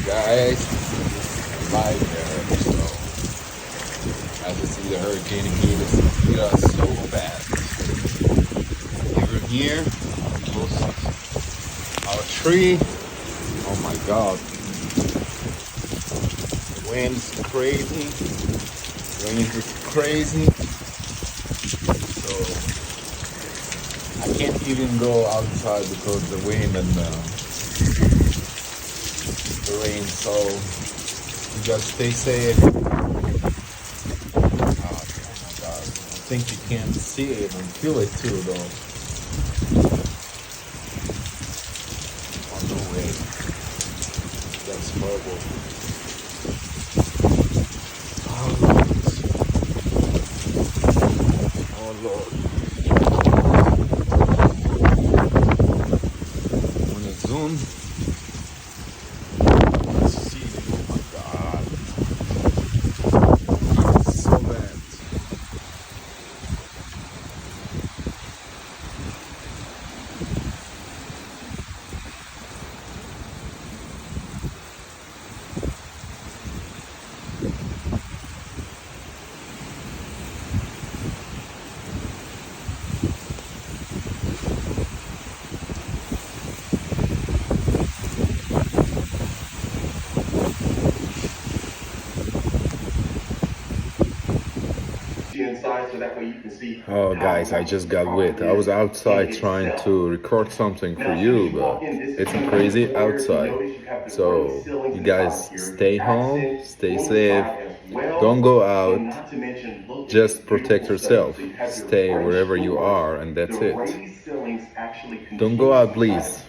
guys, this is live here. So, as you see, the hurricane hit us so bad. Even here, close to our tree. Oh my God, the wind is crazy. Rain is crazy. So I can't even go outside because the wind and the rain. So you just stay safe. Oh my God. I think you can see it and feel it too, though. Oh no way. That's horrible. Oh Lord. On the zoom. Let's see. Oh my God. It's so bad. Inside so that way you can see. Oh, guys, I just got wet. I was outside trying to record something for you, but it's crazy outside. So, you guys stay home, stay safe, don't go out, just protect yourself. Stay wherever you are, and that's it. Don't go out, please.